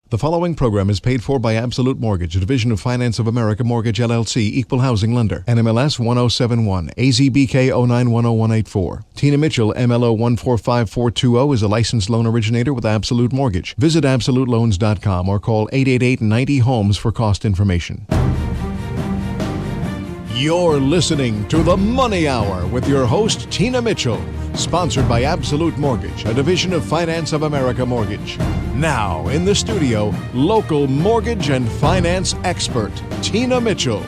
The following program is paid for by Absolute Mortgage, a division of Finance of America Mortgage, LLC, Equal Housing Lender, NMLS 1071, AZBK 0910184. Tina Mitchell, MLO 145420, is a licensed loan originator with Absolute Mortgage. Visit AbsoluteLoans.com or call 888-90-HOMES for cost information. You're listening to The Money Hour with your host, Tina Mitchell, sponsored by Absolute Mortgage, a division of Finance of America Mortgage. Now, in the studio, local mortgage and finance expert, Tina Mitchell.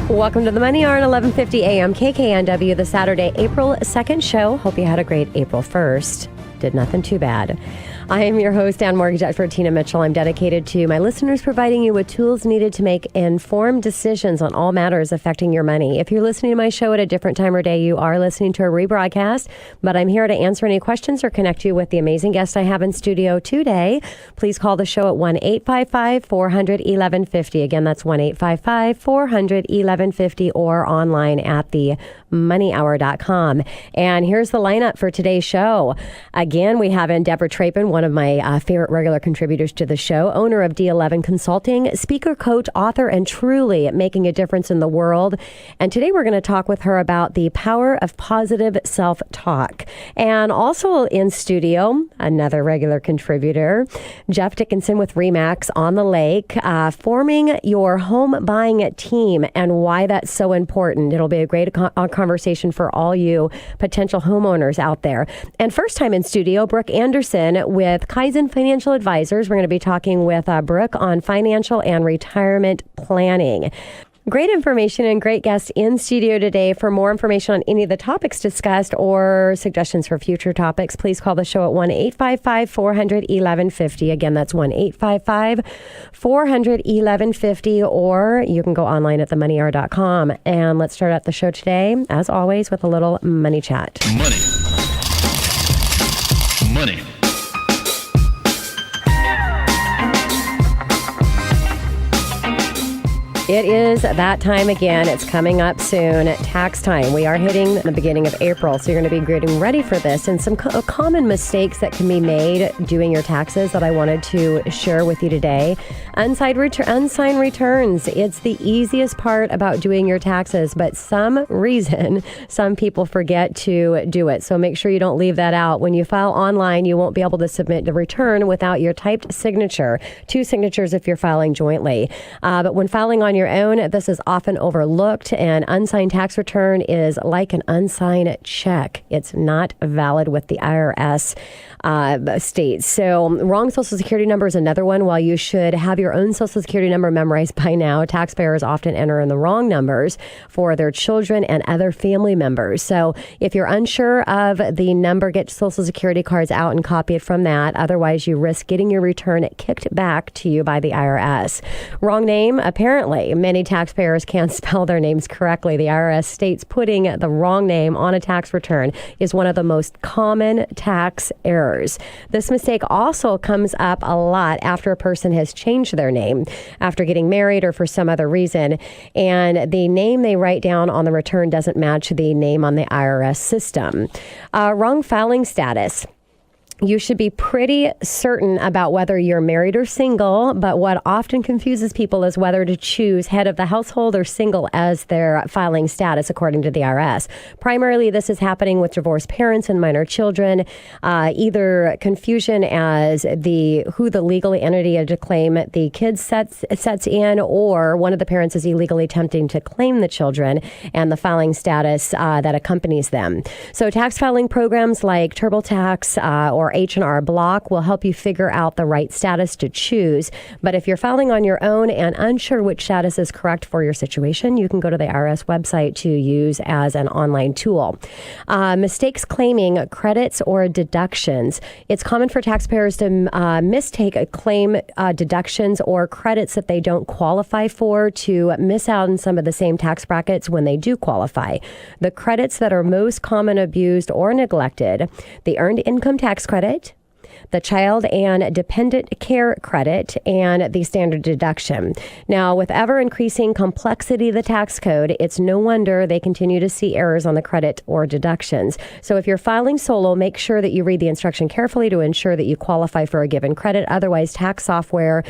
Welcome to The Money Hour at 11:50 a.m. KKNW, the Saturday, April 2nd show. Hope you had a great April 1st. Did nothing too bad. I am your host and mortgage expert, Tina Mitchell. I'm dedicated to my listeners providing you with tools needed to make informed decisions on all matters affecting your money. If you're listening to my show at a different time or day, you are listening to a rebroadcast, but I'm here to answer any questions or connect you with the amazing guest I have in studio today. Please call the show at 1-855-400-1150. Again, that's 1-855-400-1150 or online at themoneyhour.com. And here's the lineup for today's show. Again, we have in Debra Trappen, one of my favorite regular contributors to the show, owner of D11 Consulting, speaker, coach, author, and truly making a difference in the world. And today we're going to talk with her about the power of positive self-talk. And also in studio, another regular contributor, Jeff Dickinson with RE/MAX on the Lake, forming your home buying team and why that's so important. It'll be a great conversation for all you potential homeowners out there. And first time in studio, Brook Anderson with Kaizen Financial Advisors. We're going to be talking with Brook on financial and retirement planning. Great information and great guests in studio today. For more information on any of the topics discussed or suggestions for future topics, please call the show at 1-855-400-1150. Again, that's 1-855-400-1150, or you can go online at themoneyhour.com. And let's start out the show today, as always, with a little money chat. Money. It is that time again. It's coming up soon. Tax time. We are hitting the beginning of April, so you're going to be getting ready for this. And some common mistakes that can be made doing your taxes that I wanted to share with you today. Unsigned returns. It's the easiest part about doing your taxes, but some people forget to do it. So make sure you don't leave that out. When you file online, you won't be able to submit the return without your typed signature. 2 signatures if you're filing jointly. But when filing on your own, this is often overlooked. An unsigned tax return is like an unsigned check. It's not valid with the IRS states. So wrong Social Security number is another one. While you should have your own Social Security number memorized by now, taxpayers often enter in the wrong numbers for their children and other family members. So if you're unsure of the number, get Social Security cards out and copy it from that. Otherwise, you risk getting your return kicked back to you by the IRS. Wrong name, apparently. Many taxpayers can't spell their names correctly. The IRS states putting the wrong name on a tax return is one of the most common tax errors. This mistake also comes up a lot after a person has changed their name, after getting married or for some other reason, and the name they write down on the return doesn't match the name on the IRS system. Wrong filing status. You should be pretty certain about whether you're married or single, but what often confuses people is whether to choose head of the household or single as their filing status, according to the IRS. Primarily, this is happening with divorced parents and minor children. Either confusion as who the legal entity to claim the kids sets in, or one of the parents is illegally attempting to claim the children and the filing status that accompanies them. So tax filing programs like TurboTax or H&R Block will help you figure out the right status to choose. But if you're filing on your own and unsure which status is correct for your situation, you can go to the IRS website to use as an online tool. Mistakes claiming credits or deductions. It's common for taxpayers to mistake a claim deductions or credits that they don't qualify for to miss out on some of the same tax brackets when they do qualify. The credits that are most common abused or neglected: the Earned Income Tax Credit, the child and dependent care credit, and the standard deduction. Now, with ever-increasing complexity of the tax code, it's no wonder they continue to see errors on the credit or deductions. So if you're filing solo, make sure that you read the instruction carefully to ensure that you qualify for a given credit. Otherwise, tax software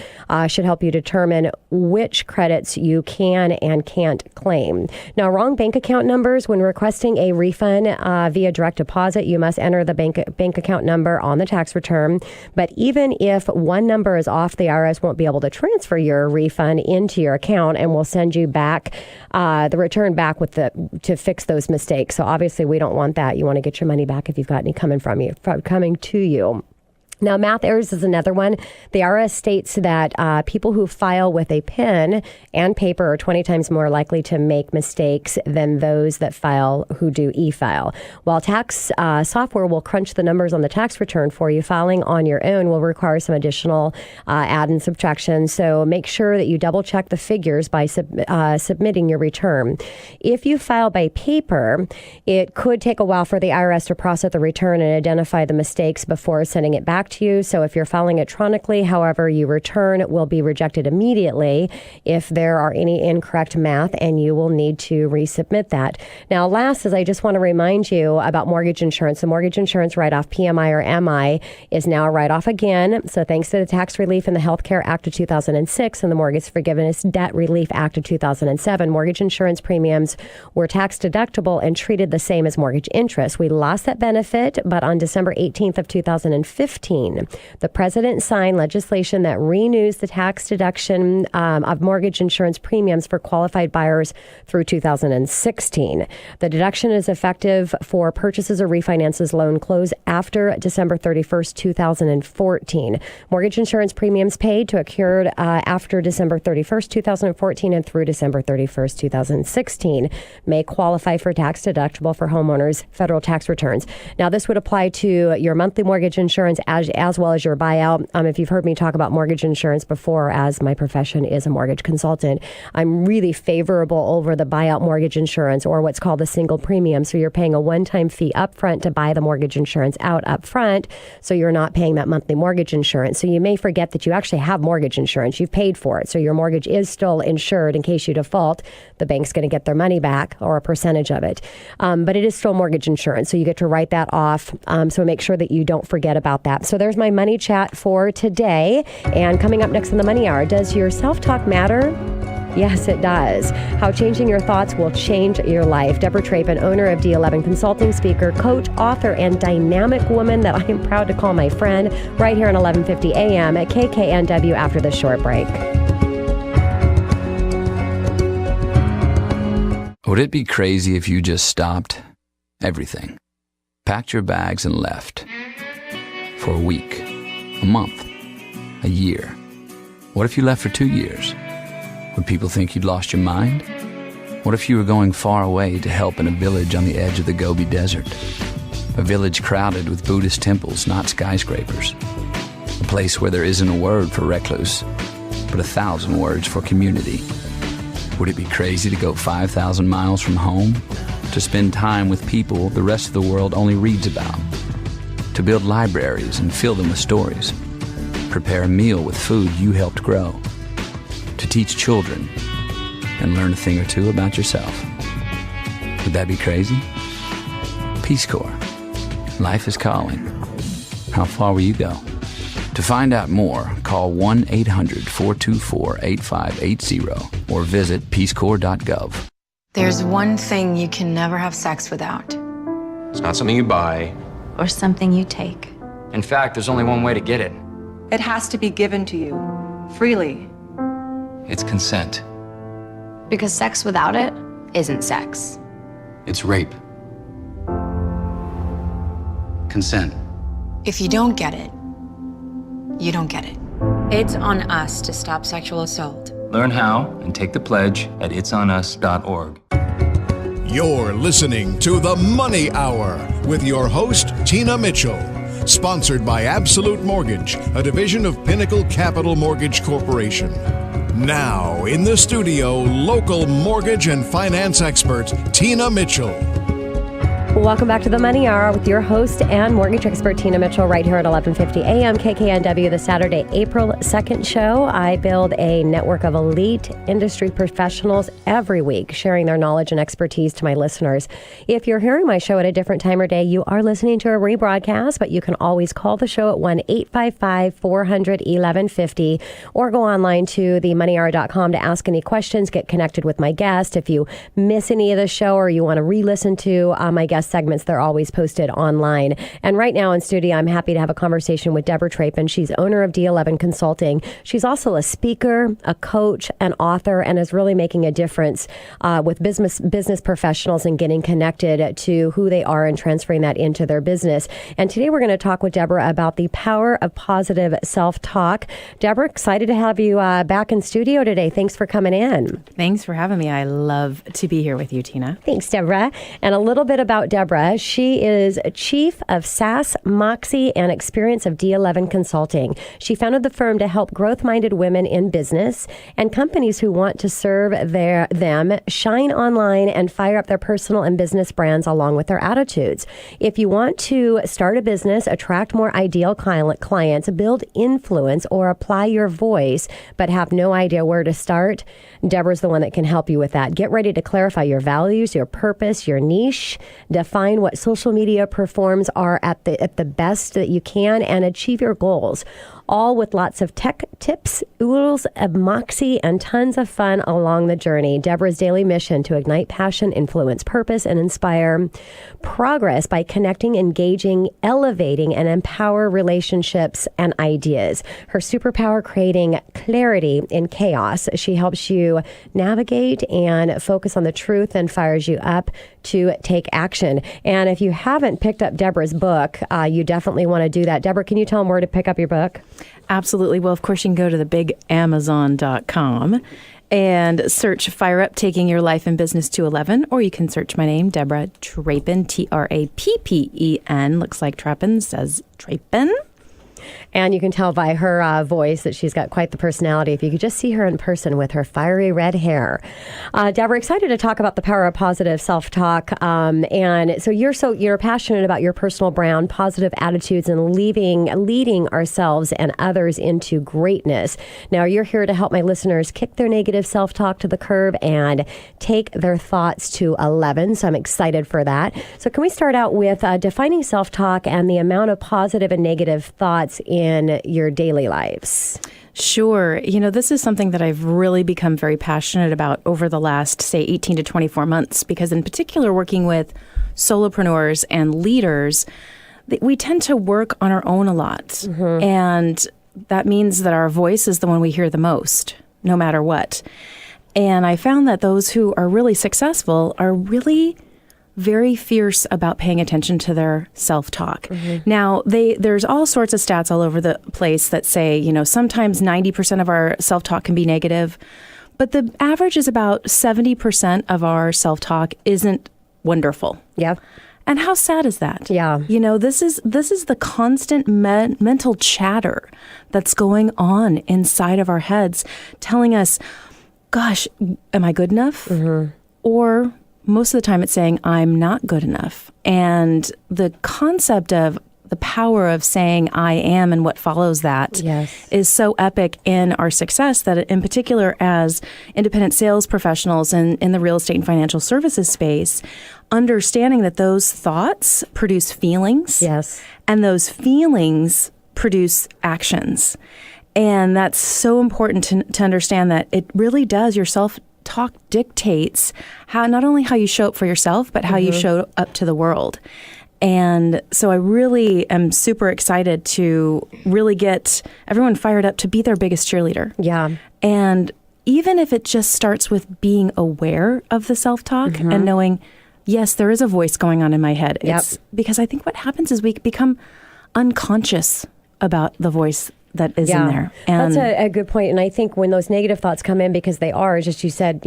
should help you determine which credits you can and can't claim. Now, wrong bank account numbers. When requesting a refund via direct deposit, you must enter the bank account number on the tax return. But even if one number is off, the IRS won't be able to transfer your refund into your account and will send you back the return back to fix those mistakes. So obviously, we don't want that. You want to get your money back if you've got any coming to you. Now, math errors is another one. The IRS states that people who file with a pen and paper are 20 times more likely to make mistakes than those that file who do e-file. While tax software will crunch the numbers on the tax return for you, filing on your own will require some additional add and subtraction. So make sure that you double check the figures by submitting your return. If you file by paper, it could take a while for the IRS to process the return and identify the mistakes before sending it back to you. So if you're filing electronically, however you return will be rejected immediately if there are any incorrect math, and you will need to resubmit that. Now, last is I just want to remind you about mortgage insurance. The mortgage insurance write-off, PMI or MI, is now a write-off again. So thanks to the Tax Relief and the Health Care Act of 2006 and the Mortgage Forgiveness Debt Relief Act of 2007, mortgage insurance premiums were tax deductible and treated the same as mortgage interest. We lost that benefit, but on December 18th of 2015, the president signed legislation that renews the tax deduction of mortgage insurance premiums for qualified buyers through 2016. The deduction is effective for purchases or refinances loan close after December 31st, 2014. Mortgage insurance premiums paid to occurred after December 31st, 2014 and through December 31st, 2016 may qualify for tax deductible for homeowners' federal tax returns. Now, this would apply to your monthly mortgage insurance as well as your buyout. If you've heard me talk about mortgage insurance before, as my profession is a mortgage consultant, I'm really favorable over the buyout mortgage insurance, or what's called the single premium. So you're paying a one-time fee upfront to buy the mortgage insurance out upfront, so you're not paying that monthly mortgage insurance. So you may forget that you actually have mortgage insurance. You've paid for it. So your mortgage is still insured in case you default. The bank's going to get their money back, or a percentage of it. But it is still mortgage insurance. So you get to write that off. So make sure that you don't forget about that. So there's my money chat for today. And coming up next in the Money Hour, does your self-talk matter? Yes, it does. How changing your thoughts will change your life. Debra Trappen, owner of D11 Consulting, speaker, coach, author, and dynamic woman that I am proud to call my friend, right here on 1150 AM at KKNW after this short break. Would it be crazy if you just stopped everything, packed your bags and left for a week, a month, a year? What if you left for 2 years? Would people think you'd lost your mind? What if you were going far away to help in a village on the edge of the Gobi Desert? A village crowded with Buddhist temples, not skyscrapers. A place where there isn't a word for recluse, but 1,000 words for community. Would it be crazy to go 5,000 miles from home? To spend time with people the rest of the world only reads about? To build libraries and fill them with stories? Prepare a meal with food you helped grow? To teach children and learn a thing or two about yourself? Would that be crazy? Peace Corps. Life is calling. How far will you go? To find out more, call 1-800-424-8580 or visit peacecorps.gov. There's one thing you can never have sex without. It's not something you buy. Or something you take. In fact, there's only one way to get it. It has to be given to you, freely. It's consent. Because sex without it isn't sex. It's rape. Consent. If you don't get it, you don't get it. It's on us to stop sexual assault. Learn how and take the pledge at itsonus.org. You're listening to The Money Hour with your host, Tina Mitchell. Sponsored by Absolute Mortgage, a division of Pinnacle Capital Mortgage Corporation. Now, in the studio, local mortgage and finance expert, Tina Mitchell. Welcome back to the Money Hour with your host and mortgage expert, Tina Mitchell, right here at 1150 AM KKNW, the Saturday, April 2nd show. I build a network of elite industry professionals every week, sharing their knowledge and expertise to my listeners. If you're hearing my show at a different time or day, you are listening to a rebroadcast, but you can always call the show at 1-855-400-1150 or go online to themoneyhour.com to ask any questions, get connected with my guest. If you miss any of the show or you want to re-listen to my guest segments, they're always posted online. And right now in studio, I'm happy to have a conversation with Debra Trappen. She's owner of D11 Consulting. She's also a speaker, a coach, an author, and is really making a difference with business professionals and getting connected to who they are and transferring that into their business. And today we're going to talk with Debra about the power of positive self-talk. Debra, excited to have you back in studio today. Thanks for coming in. Thanks for having me. I love to be here with you, Tina. Thanks, Debra. And a little bit about Debra. She is Chief of Sass, Moxie and Experience of D11 Consulting. She founded the firm to help growth-minded women in business and companies who want to serve them shine online and fire up their personal and business brands along with their attitudes. If you want to start a business, attract more ideal clients, build influence, or apply your voice, but have no idea where to start, Debra's the one that can help you with that. Get ready to clarify your values, your purpose, your niche, define what social media platforms are at the best that you can, and achieve your goals. All with lots of tech tips, oodles of moxie, and tons of fun along the journey. Debra's daily mission to ignite passion, influence purpose, and inspire progress by connecting, engaging, elevating, and empower relationships and ideas. Her superpower, creating clarity in chaos. She helps you navigate and focus on the truth and fires you up to take action. And if you haven't picked up Debra's book, you definitely want to do that. Debra, can you tell them where to pick up your book? Absolutely. Well, of course, you can go to thebigamazon.com and search Fire Up, Taking Your Life and Business to 11, or you can search my name, Debra Trappen, Trappen. Looks like Trappen, says Trappen. And you can tell by her voice that she's got quite the personality. If you could just see her in person with her fiery red hair. Debra, excited to talk about the power of positive self-talk. And so you're passionate about your personal brand, positive attitudes, and leading ourselves and others into greatness. Now, you're here to help my listeners kick their negative self-talk to the curb and take their thoughts to 11. So I'm excited for that. So can we start out with defining self-talk and the amount of positive and negative thoughts in your daily lives? Sure. You know, this is something that I've really become very passionate about over the last, say, 18 to 24 months, because in particular, working with solopreneurs and leaders, we tend to work on our own a lot. Mm-hmm. And that means that our voice is the one we hear the most, no matter what. And I found that those who are really successful are really very fierce about paying attention to their self-talk. Mm-hmm. Now, there's all sorts of stats all over the place that say, you know, sometimes 90% of our self-talk can be negative, but the average is about 70% of our self-talk isn't wonderful. Yeah. And how sad is that? Yeah. You know, this is the constant mental chatter that's going on inside of our heads, telling us, gosh, am I good enough? Mm-hmm. Or most of the time it's saying, I'm not good enough. And the concept of the power of saying I am and what follows that is so epic in our success that in particular as independent sales professionals and in the real estate and financial services space, understanding that those thoughts produce feelings and those feelings produce actions. And that's so important to understand that it really does. Your self-talk dictates how not only how you show up for yourself, but how you show up to the world. And so I really am super excited to really get everyone fired up to be their biggest cheerleader. Yeah. And even if it just starts with being aware of the self-talk and knowing, yes, there is a voice going on in my head. It's because I think what happens is we become unconscious about the voice that is in there. And that's a good point. And I think when those negative thoughts come in, because they are, just you said,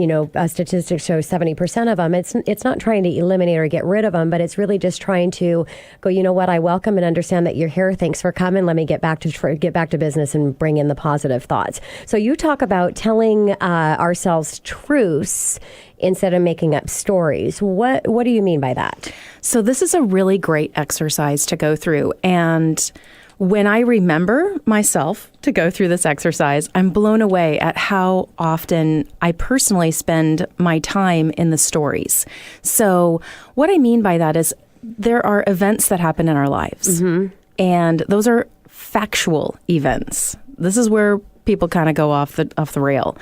statistics show 70% of them, it's not trying to eliminate or get rid of them, but it's really just trying to go, you know what, I welcome and understand that you're here. Thanks for coming. Let me get back to business and bring in the positive thoughts. So you talk about telling ourselves truths instead of making up stories. What do you mean by that? So this is a really great exercise to go through. And when I remember myself to go through this exercise, I'm blown away at how often I personally spend my time in the stories. So what I mean by that is there are events that happen in our lives, and those are factual events. This is where people kind of go off the rail.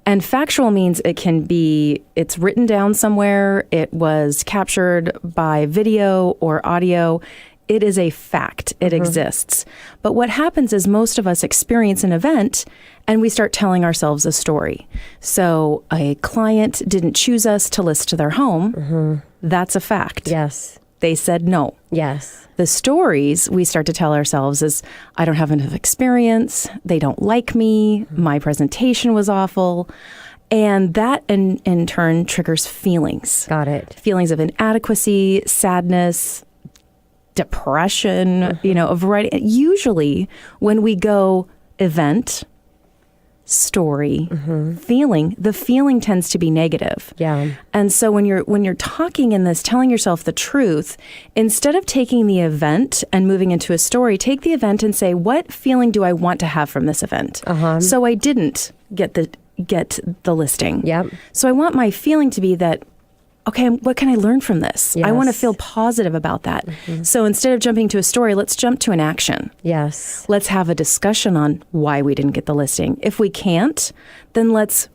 And factual means it's written down somewhere, it was captured by video or audio. It is a fact. It exists. But what happens is most of us experience an event and we start telling ourselves a story. So a client didn't choose us to list to their home. That's a fact. Yes. They said no. Yes. The stories we start to tell ourselves is, I don't have enough experience. They don't like me. My presentation was awful. And that in turn triggers feelings. Got it. Feelings of inadequacy, sadness, depression, a variety. Usually when we go event, story, feeling, the feeling tends to be negative. Yeah. And so when you're talking in this, telling yourself the truth, instead of taking the event and moving into a story, take the event and say, what feeling do I want to have from this event? So I didn't get the listing. Yep. So I want my feeling to be that, okay, what can I learn from this? Yes. I want to feel positive about that. So instead of jumping to a story, let's jump to an action. Yes. Let's have a discussion on why we didn't get the listing. If we can't, then let's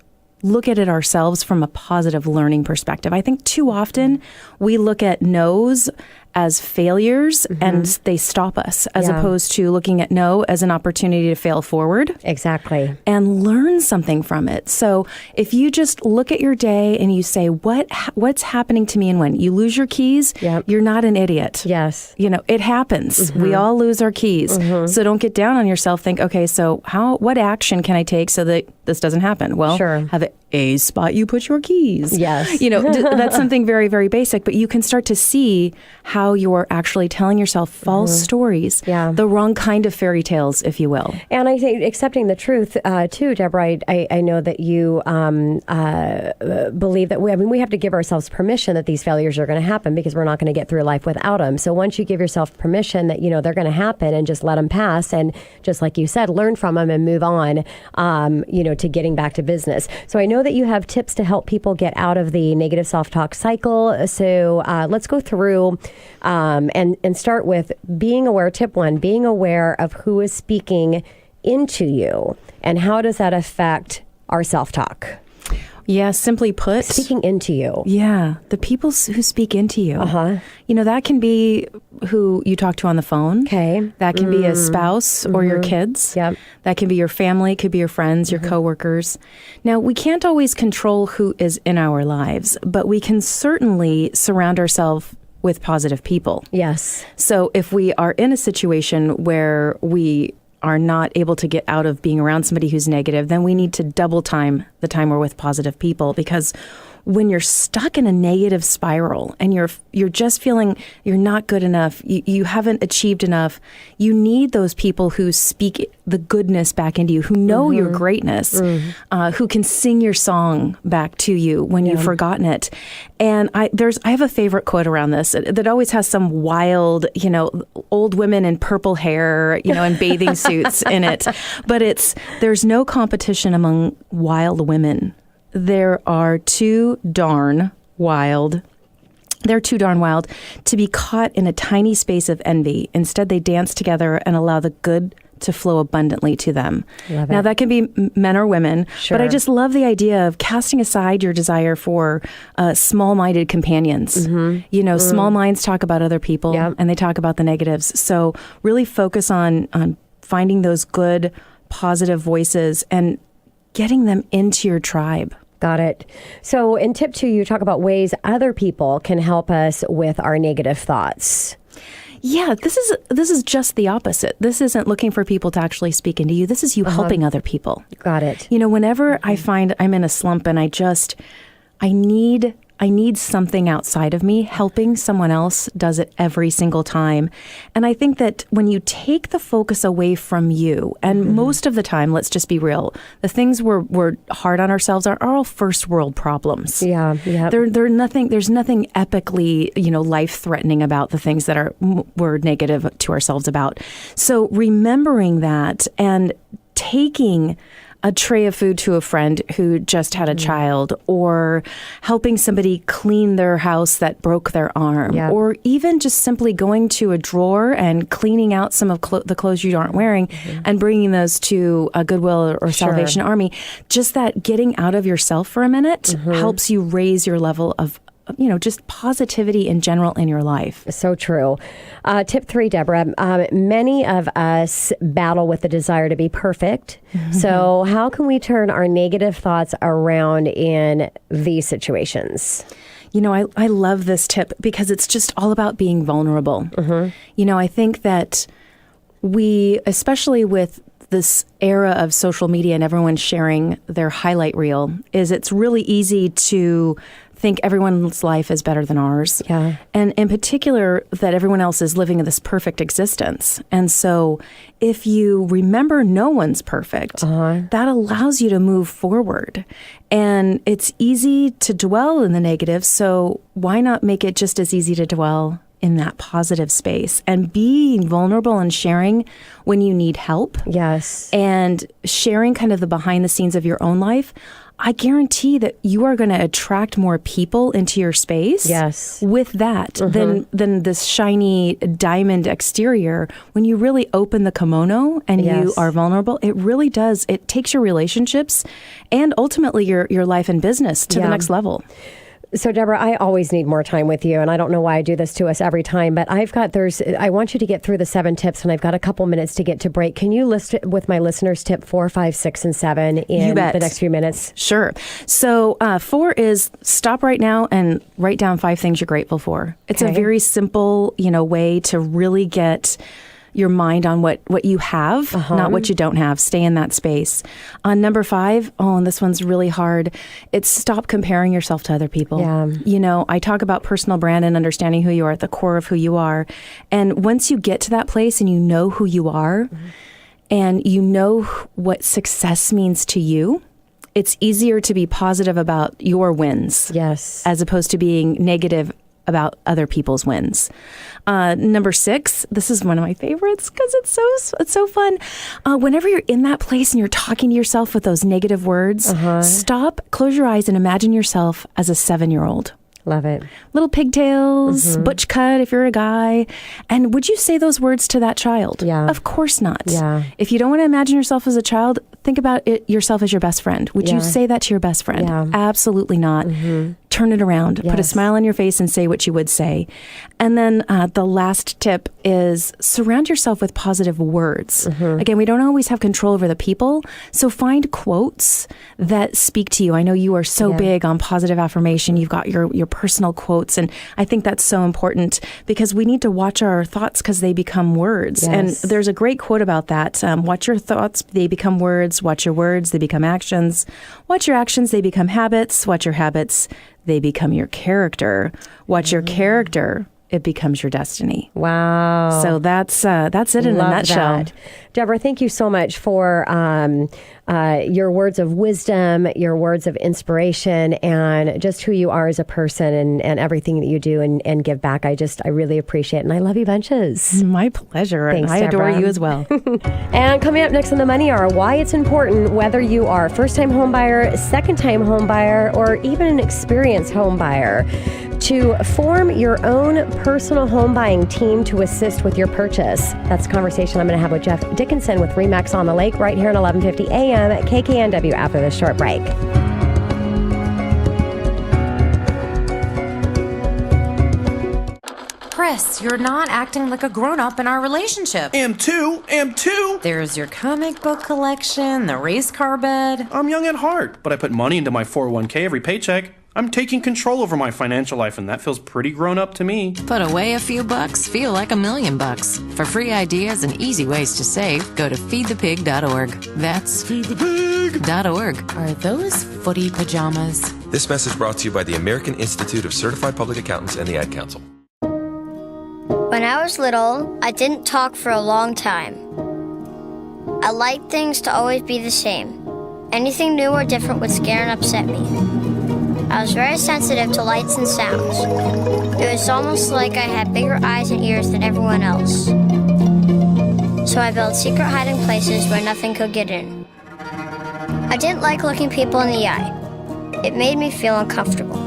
look at it ourselves from a positive learning perspective. I think too often we look at no's as failures and they stop us, as opposed to looking at no as an opportunity to fail forward. Exactly. And learn something from it. So if you just look at your day and you say, what's happening to me and when? You lose your keys, you're not an idiot. Yes. It happens. We all lose our keys. So don't get down on yourself. Think, okay, so what action can I take so that this doesn't happen? Well, have a spot you put your keys. Yes. That's something very, very basic, but you can start to see how you're actually telling yourself false stories, the wrong kind of fairy tales, if you will. And I think accepting the truth, too, Debra, I know that you believe that we have to give ourselves permission that these failures are going to happen, because we're not going to get through life without them. So once you give yourself permission that, they're going to happen, and just let them pass, and just like you said, learn from them and move on, to getting back to business. So I know that you have tips to help people get out of the negative self-talk cycle. So let's go through and start with being aware. Tip 1, being aware of who is speaking into you, and how does that affect our self-talk? Yeah, simply put, speaking into you. Yeah, the people who speak into you. That can be who you talk to on the phone. Okay. That can be a spouse or your kids. Yep. That can be your family, could be your friends, your coworkers. Now, we can't always control who is in our lives, but we can certainly surround ourselves with positive people. Yes. So if we are in a situation where we are not able to get out of being around somebody who's negative, then we need to double time the time we're with positive people, because when you're stuck in a negative spiral and you're just feeling you're not good enough, you haven't achieved enough, you need those people who speak the goodness back into you, who know your greatness, who can sing your song back to you when you've forgotten it. And I have a favorite quote around this that always has some wild, old women in purple hair, and bathing suits in it. But there's no competition among wild women. There are too darn wild. They're too darn wild to be caught in a tiny space of envy. Instead, they dance together and allow the good to flow abundantly to them. Now, that can be men or women, but I just love the idea of casting aside your desire for small-minded companions. Small minds talk about other people, and they talk about the negatives. So really focus on finding those good, positive voices and getting them into your tribe. Got it. So in tip 2, you talk about ways other people can help us with our negative thoughts. Yeah, this is just the opposite. This isn't looking for people to actually speak into you. This is you helping other people. Got it. Whenever I find I'm in a slump and I need something outside of me, helping someone else does it every single time. And I think that when you take the focus away from you, and most of the time, let's just be real, the things we're hard on ourselves are all first world problems. Yeah. There's nothing epically, life-threatening about the things that we're negative to ourselves about. So remembering that and taking a tray of food to a friend who just had a child, or helping somebody clean their house that broke their arm, or even just simply going to a drawer and cleaning out some of the clothes you aren't wearing and bringing those to a Goodwill or Salvation Army. Just that getting out of yourself for a minute helps you raise your level of just positivity in general in your life. So true. Tip 3, Debra. Many of us battle with the desire to be perfect. So how can we turn our negative thoughts around in these situations? I love this tip because it's just all about being vulnerable. I think that we, especially with this era of social media and everyone sharing their highlight reel, it's really easy to think everyone's life is better than ours. Yeah. And in particular, that everyone else is living this perfect existence. And so if you remember no one's perfect, that allows you to move forward. And it's easy to dwell in the negative, so why not make it just as easy to dwell in that positive space and being vulnerable and sharing when you need help. Yes. And sharing kind of the behind the scenes of your own life. I guarantee that you are going to attract more people into your space. Yes. With that than this shiny diamond exterior. When you really open the kimono and you are vulnerable, it really does. It takes your relationships and ultimately your life and business to the next level. So, Debra, I always need more time with you, and I don't know why I do this to us every time, but I want you to get through the 7 tips, and I've got a couple minutes to get to break. Can you list with my listeners tip 4, 5, 6, and 7 in the next few minutes? Sure. So 4 is stop right now and write down 5 things you're grateful for. It's a very simple, way to really get your mind on what you have, not what you don't have. Stay in that space. Number 5, and this one's really hard. It's stop comparing yourself to other people. Yeah. I talk about personal brand and understanding who you are at the core of who you are. And once you get to that place and you know who you are and you know what success means to you, it's easier to be positive about your wins. Yes. As opposed to being negative about other people's wins. Number 6, this is one of my favorites because it's so fun. Whenever you're in that place and you're talking to yourself with those negative words, stop, close your eyes, and imagine yourself as a 7-year-old. Love it. Little pigtails, butch cut if you're a guy. And would you say those words to that child? Yeah. Of course not. Yeah. If you don't want to imagine yourself as a child, think about yourself as your best friend. Would you say that to your best friend? Yeah. Absolutely not. Turn it around. Put a smile on your face and say what you would say. And then the last tip is surround yourself with positive words. Again, we don't always have control over the people. So find quotes that speak to you. I know you are so big on positive affirmation. You've got your personal quotes. And I think that's so important because we need to watch our thoughts because they become words. Yes. And there's a great quote about that. Watch your thoughts, they become words. Watch your words, they become actions. Watch your actions, they become habits. Watch your habits, they become your character. Watch your character, it becomes your destiny. Wow. So that's it in a nutshell. That. Debra, thank you so much for your words of wisdom, your words of inspiration, and just who you are as a person and everything that you do and give back. I really appreciate it. And I love you bunches. My pleasure. Thanks, and I adore Debra. you as well. And coming up next on the Money Hour, why it's important whether you are a first-time home buyer, second-time home buyer, or even an experienced home buyer, to form your own personal home buying team to assist with your purchase. That's a conversation I'm going to have with Jeff Dickinson with RE/MAX on the Lake right here at 11:50 a.m. at KKNW after this short break. Chris, you're not acting like a grown-up in our relationship. Am too. There's your comic book collection, the race car bed. I'm young at heart, but I put money into my 401k every paycheck. I'm taking control over my financial life, and that feels pretty grown up to me. Put away a few bucks, feel like $1,000,000. For free ideas and easy ways to save, go to feedthepig.org. That's feedthepig.org. Are those footy pajamas? This message brought to you by the American Institute of Certified Public Accountants and the Ad Council. When I was little, I didn't talk for a long time. I liked things to always be the same. Anything new or different would scare and upset me. I was very sensitive to lights and sounds. It was almost like I had bigger eyes and ears than everyone else. So I built secret hiding places where nothing could get in. I didn't like looking people in the eye. It made me feel uncomfortable.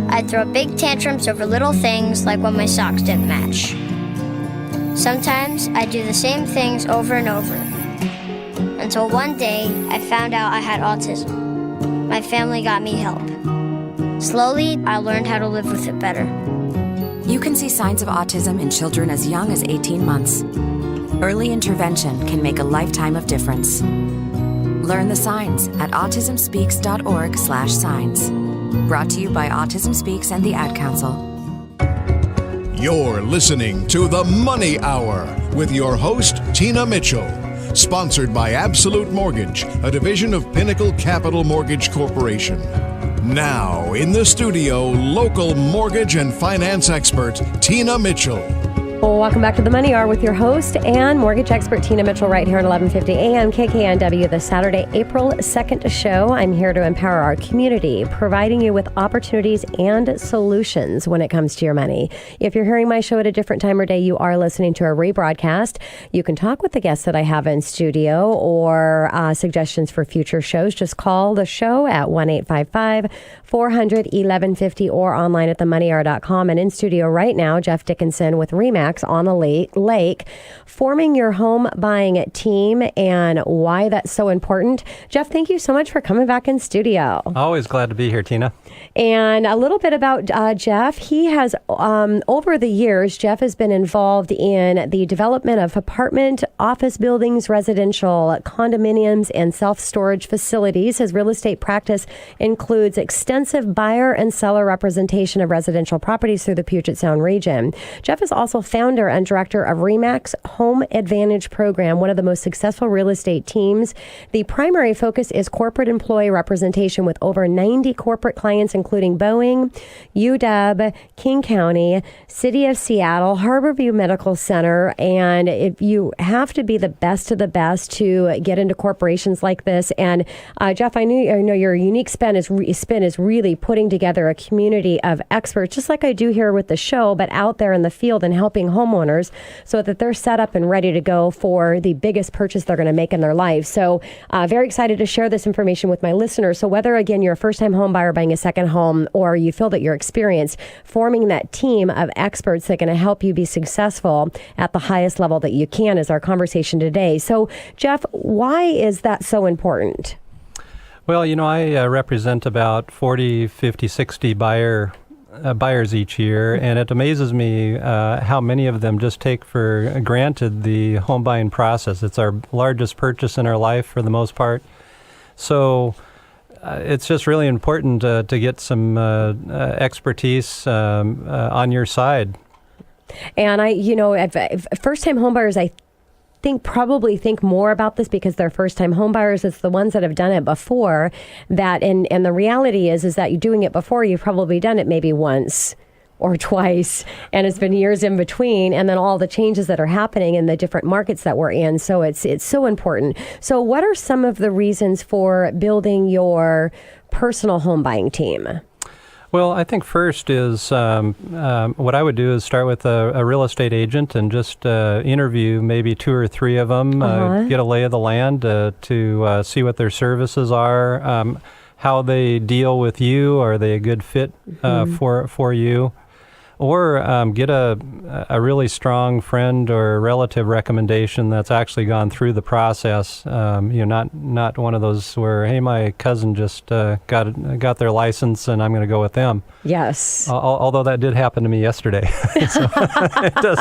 I'd throw big tantrums over little things like when my socks didn't match. Sometimes I'd do the same things over and over. Until one day, I found out I had autism. My family got me help. Slowly, I learned how to live with it better. You can see signs of autism in children as young as 18 months. Early intervention can make a lifetime of difference. Learn the signs at autismspeaks.org/signs. Brought to you by Autism Speaks and the Ad Council. You're listening to The Money Hour with your host, Tina Mitchell. Sponsored by Absolute Mortgage, a division of Pinnacle Capital Mortgage Corporation. Now, in the studio, local mortgage and finance expert, Tina Mitchell. Well, welcome back to The Money Hour with your host and mortgage expert Tina Mitchell right here at 1150 AM KKNW, the Saturday, April 2nd show. I'm here to empower our community, providing you with opportunities and solutions when it comes to your money. If you're hearing my show at a different time or day, you are listening to a rebroadcast. You can talk with the guests that I have in studio or suggestions for future shows. Just call the show at 1-855-400-1150 or online at themoneyhour.com. And in studio right now, Jeff Dickinson with RE/MAX on a lake, forming your home buying team and why that's so important. Jeff, thank you so much for coming back in studio. Always glad to be here, Tina. And a little bit about Jeff. He has, over the years, Jeff has been involved in the development of apartment, office buildings, residential condominiums, and self-storage facilities. His real estate practice includes extensive buyer and seller representation of residential properties through the Puget Sound region. Jeff is also founder and director of RE/MAX Home Advantage Program, one of the most successful real estate teams. The primary focus is corporate employee representation with over 90 corporate clients, including Boeing, UW, King County, City of Seattle, Harborview Medical Center. And if you have to be the best of the best to get into corporations like this. And Jeff, I know your unique spin is really putting together a community of experts, just like I do here with the show, but out there in the field and helping homeowners so that they're set up and ready to go for the biggest purchase they're going to make in their life. So very excited to share this information with my listeners. So whether, again, you're a first-time home buyer buying a second home or you feel that you're experienced, forming that team of experts that are going to help you be successful at the highest level that you can is our conversation today. So, Jeff, why is that so important? Well, I represent about 40, 50, 60 buyers each year, and it amazes me how many of them just take for granted the home buying process. It's our largest purchase in our life for the most part. So it's just really important to get some expertise on your side. And first-time home buyers, I probably think more about this because they're first-time home buyers. It's the ones that have done it before that, and the reality is that you're doing it before. You've probably done it maybe once or twice, and it's been years in between, and then all the changes that are happening in the different markets that we're in. So it's so important. So what are some of the reasons for building your personal home buying team? Well, I think first is what I would do is start with a real estate agent and just interview maybe 2 or 3 of them, get a lay of the land to see what their services are, how they deal with you. Are they a good fit for you? or get a really strong friend or relative recommendation that's actually gone through the process. Not one of those where, hey, my cousin just got their license and I'm going to go with them. Yes. Although that did happen to me yesterday. It does.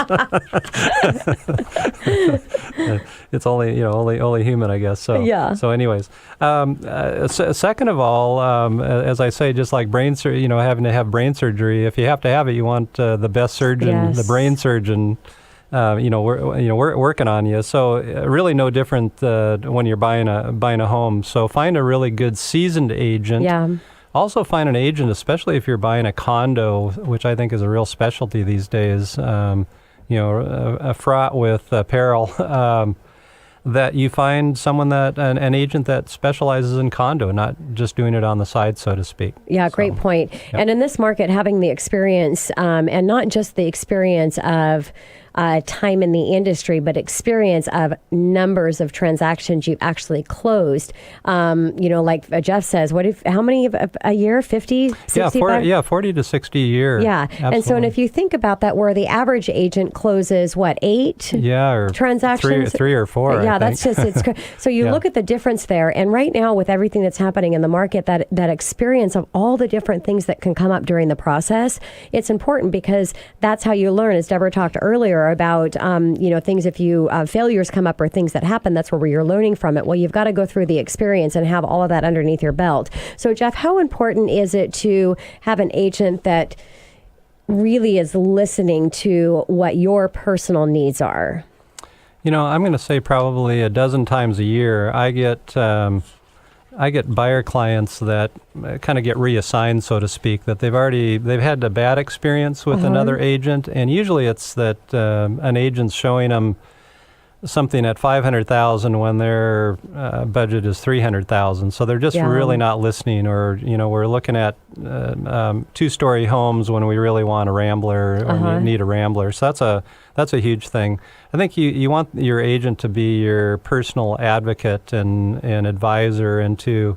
It's only human, I guess. So yeah. So anyways, second of all, as I say, just like having to have brain surgery, if you have to have it, you want the best surgeon, yes. the brain surgeon, working on you. So really no different when you're buying a home. So find a really good seasoned agent. Yeah. Also find an agent, especially if you're buying a condo, which I think is a real specialty these days. Fraught with peril. That you find someone an agent that specializes in condo, not just doing it on the side, so to speak. Yeah, great point. Yep. And in this market, having the experience, and not just the experience of time in the industry, but experience of numbers of transactions you've actually closed. Like Jeff says, how many a year? 50, 60? 40 to 60 a year. Yeah. Absolutely. And if you think about that, where the average agent closes, 8? Yeah, or transactions? Three or four. Yeah, that's just, so you look at the difference there. And right now, with everything that's happening in the market, that experience of all the different things that can come up during the process, it's important because that's how you learn, as Debra talked earlier about, things if you failures come up or things that happen, that's where you're learning from it. Well, you've got to go through the experience and have all of that underneath your belt. So, Jeff, how important is it to have an agent that really is listening to what your personal needs are? I'm going to say probably a dozen times a year, I get buyer clients that kind of get reassigned, so to speak, that they've had a bad experience with another agent, and usually it's that an agent's showing them something at $500,000 when their budget is $300,000. So they're just really not listening, or we're looking at 2-story homes when we really want a Rambler or need a Rambler. So that's a huge thing. I think you want your agent to be your personal advocate and advisor, and to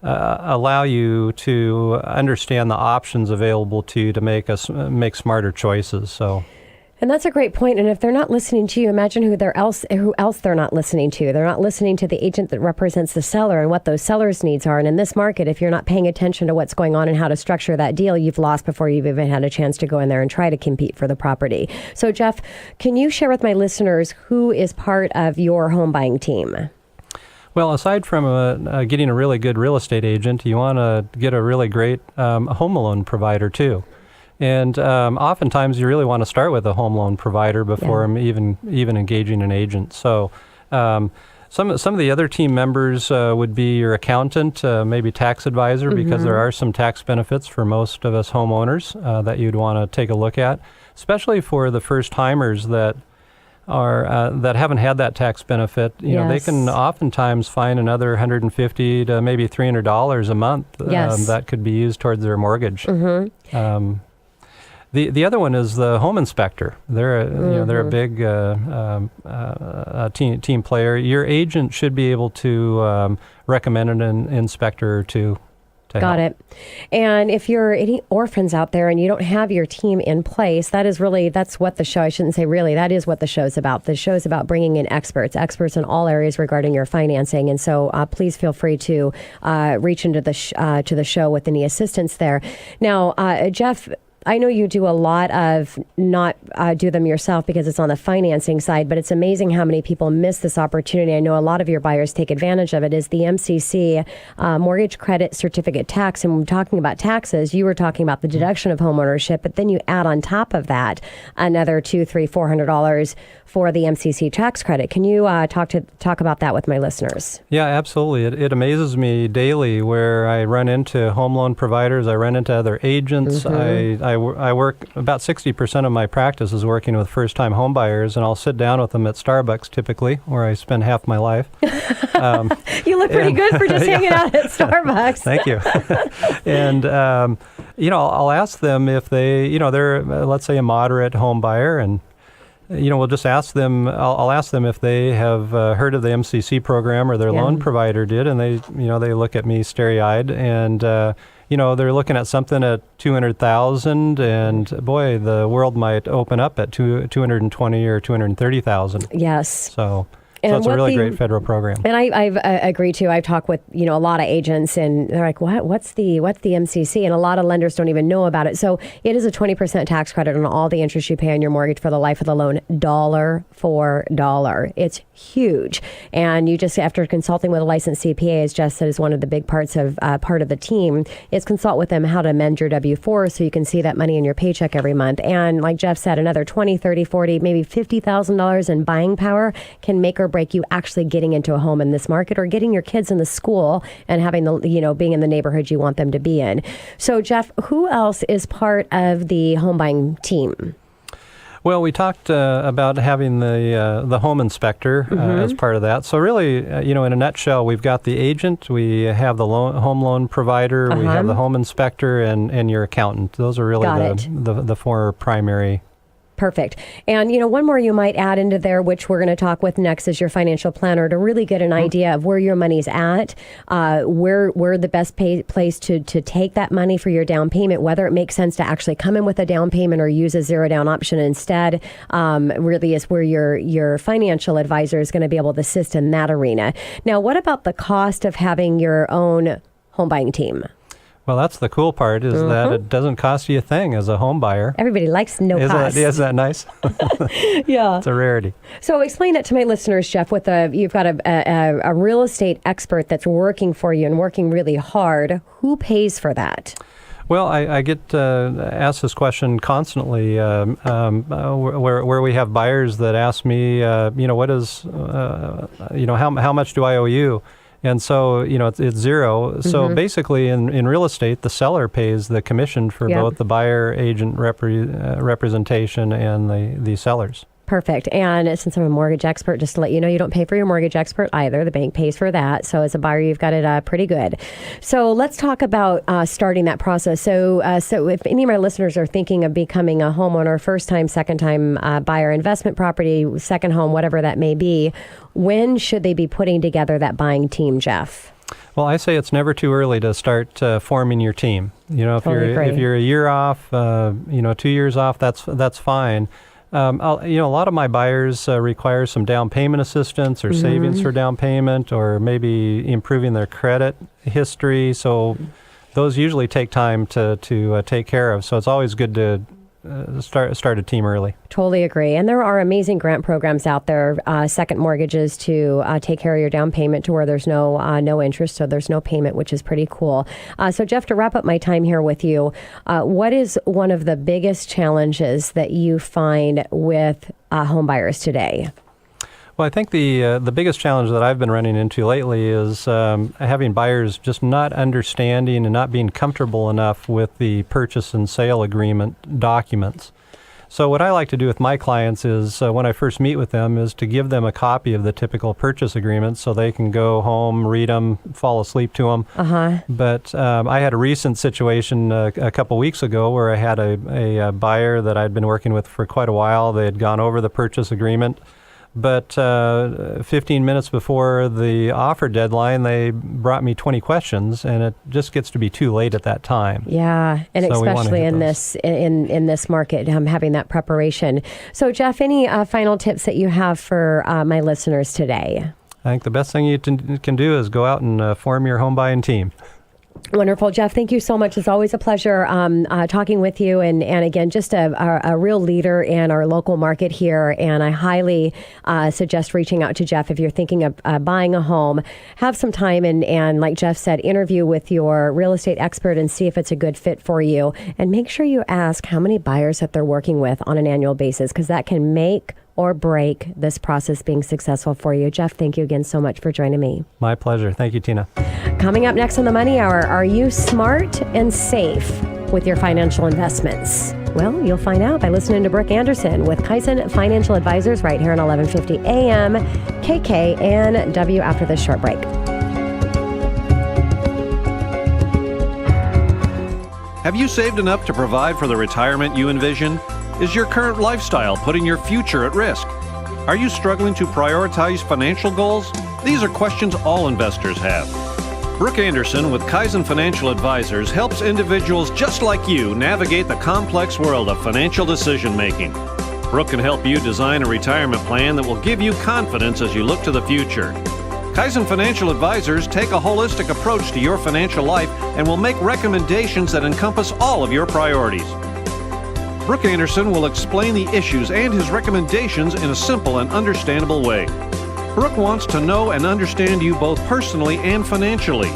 allow you to understand the options available to you to make smarter choices. So. And that's a great point. And if they're not listening to you, imagine who else they're not listening to. They're not listening to the agent that represents the seller and what those sellers' needs are. And in this market, if you're not paying attention to what's going on and how to structure that deal, you've lost before you've even had a chance to go in there and try to compete for the property. So, Jeff, can you share with my listeners who is part of your home buying team? Well, aside from getting a really good real estate agent, you want to get a really great home loan provider too. And oftentimes you really want to start with a home loan provider before even engaging an agent. So some of the other team members would be your accountant, maybe tax advisor, because there are some tax benefits for most of us homeowners that you'd want to take a look at, especially for the first timers that haven't had that tax benefit. They can oftentimes find another $150 to maybe $300 a month that could be used towards their mortgage. The other one is the home inspector. They're a big team player. Your agent should be able to recommend an inspector or two. Got it. And if you're any orphans out there and you don't have your team in place, that's what the show, I shouldn't say really, that is what the show's about. The show's about bringing in experts in all areas regarding your financing. And so please feel free to reach into to the show with any assistance there. Now, Jeff, I know you do a lot of not do them yourself because it's on the financing side, but it's amazing how many people miss this opportunity. I know a lot of your buyers take advantage of it. Is the MCC mortgage credit certificate tax. And when we're talking about taxes, you were talking about the deduction of homeownership, but then you add on top of that another $200, $300, $400 for the MCC tax credit. Can you talk about that with my listeners? Yeah, absolutely. It amazes me daily where I run into home loan providers, I run into other agents. I work, about 60% of my practice is working with first-time home buyers, and I'll sit down with them at Starbucks typically, where I spend half my life. You look pretty good for just hanging out at Starbucks. Thank you. And, I'll ask them if they're, let's say, a moderate home buyer, and we'll just ask them, I'll ask them if they have heard of the MCC program or their loan provider did, and they look at me starry-eyed, and they're looking at something at $200,000, and boy, the world might open up at $220,000 or $230,000. Yes. So it's a really great federal program. And I've agreed to. I've talked with a lot of agents, and they're like, What's the MCC? And a lot of lenders don't even know about it. So it is a 20% tax credit on all the interest you pay on your mortgage for the life of the loan, dollar for dollar. It's huge. And you just, after consulting with a licensed CPA, as Jeff said, is one of the big parts of part of the team, is consult with them how to amend your W-4 so you can see that money in your paycheck every month. And like Jeff said, another $20, $30, $40, maybe $50,000 in buying power can make or break you actually getting into a home in this market, or getting your kids in the school and having being in the neighborhood you want them to be in. So Jeff, who else is part of the home buying team? Well, we talked about having the home inspector as part of that. So really, in a nutshell, we've got the agent, we have the home loan provider, we have the home inspector, and your accountant. Those are really the four primary. Perfect. And, one more you might add into there, which we're going to talk with next, is your financial planner, to really get an idea of where your money's at, where the best place to take that money for your down payment, whether it makes sense to actually come in with a down payment or use a zero down option instead, really is where your financial advisor is going to be able to assist in that arena. Now, what about the cost of having your own home buying team? Well, that's the cool part, is that it doesn't cost you a thing as a home buyer. Everybody likes no cost. Isn't that nice? Yeah. It's a rarity. So explain that to my listeners, Jeff, you've got a real estate expert that's working for you and working really hard. Who pays for that? Well, I get asked this question constantly, where we have buyers that ask me, what is, how much do I owe you? And so, it's zero. So basically, in real estate, the seller pays the commission for both the buyer agent representation and the sellers. Perfect. And since I'm a mortgage expert, just to let you know, you don't pay for your mortgage expert either. The bank pays for that. So as a buyer, you've got it pretty good. So let's talk about starting that process. So if any of my listeners are thinking of becoming a homeowner, first time, second time buyer, investment property, second home, whatever that may be, when should they be putting together that buying team, Jeff? Well, I say it's never too early to start forming your team. If you're a year off, 2 years off, that's fine. A lot of my buyers require some down payment assistance or savings for down payment, or maybe improving their credit history. So those usually take time to take care of. So it's always good to start a team early. Totally agree. And there are amazing grant programs out there, second mortgages to take care of your down payment to where there's no interest, so there's no payment, which is pretty cool. So Jeff, to wrap up my time here with you, what is one of the biggest challenges that you find with home buyers today? Well, I think the biggest challenge that I've been running into lately is having buyers just not understanding and not being comfortable enough with the purchase and sale agreement documents. So what I like to do with my clients is, when I first meet with them, is to give them a copy of the typical purchase agreement so they can go home, read them, fall asleep to them. But I had a recent situation a couple weeks ago where I had a buyer that I'd been working with for quite a while. They had gone over the purchase agreement. But 15 minutes before the offer deadline, they brought me 20 questions, and it just gets to be too late at that time. Yeah, and so especially in this market, having that preparation. So, Jeff, any final tips that you have for my listeners today? I think the best thing you can do is go out and form your home buying team. Wonderful. Jeff, thank you so much. It's always a pleasure talking with you. And again, just a real leader in our local market here. And I highly suggest reaching out to Jeff if you're thinking of buying a home. Have some time and like Jeff said, interview with your real estate expert and see if it's a good fit for you. And make sure you ask how many buyers that they're working with on an annual basis, because that can make or break this process being successful for you. Jeff, thank you again so much for joining me. My pleasure. Thank you, Tina. Coming up next on the Money Hour, are you smart and safe with your financial investments? Well, you'll find out by listening to Brook Anderson with Kaizen Financial Advisors right here on 1150 AM, KKNW after this short break. Have you saved enough to provide for the retirement you envision? Is your current lifestyle putting your future at risk? Are you struggling to prioritize financial goals? These are questions all investors have. Brook Anderson with Kaizen Financial Advisors helps individuals just like you navigate the complex world of financial decision making. Brook can help you design a retirement plan that will give you confidence as you look to the future. Kaizen Financial Advisors take a holistic approach to your financial life and will make recommendations that encompass all of your priorities. Brook Anderson will explain the issues and his recommendations in a simple and understandable way. Brook wants to know and understand you both personally and financially.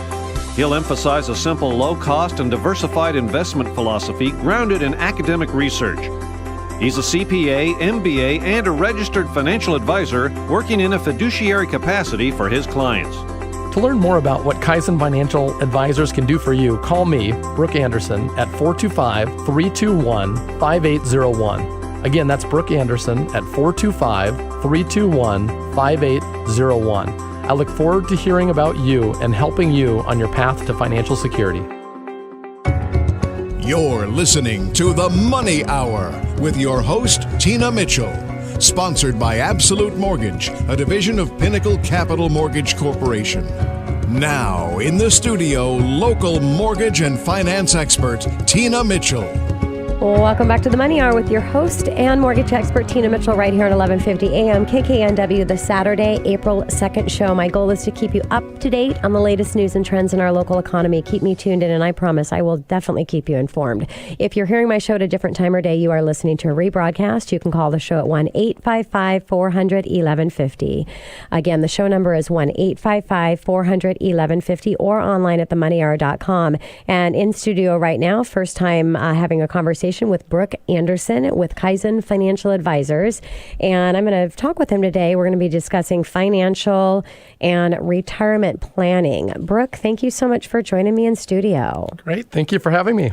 He'll emphasize a simple, low-cost, and diversified investment philosophy grounded in academic research. He's a CPA, MBA, and a registered financial advisor working in a fiduciary capacity for his clients. To learn more about what Kaizen Financial Advisors can do for you, call me, Brook Anderson, at 425-321-5801. Again, that's Brook Anderson at 425-321-5801. I look forward to hearing about you and helping you on your path to financial security. You're listening to The Money Hour with your host, Tina Mitchell. Sponsored by Absolute Mortgage, a division of Pinnacle Capital Mortgage Corporation. Now, in the studio, local mortgage and finance expert, Tina Mitchell. Welcome back to the Money Hour with your host and mortgage expert, Tina Mitchell, right here at 1150 AM KKNW, the Saturday, April 2nd show. My goal is to keep you up to date on the latest news and trends in our local economy. Keep me tuned in, and I promise I will definitely keep you informed. If you're hearing my show at a different time or day, you are listening to a rebroadcast. You can call the show at 1-855-400-1150. Again, the show number is 1-855-400-1150 or online at themoneyhour.com. And in studio right now, first time having a conversation with Brook Anderson with Kaizen Financial Advisors. And I'm going to talk with him today. We're going to be discussing financial and retirement planning. Brook, thank you so much for joining me in studio. Great. Thank you for having me.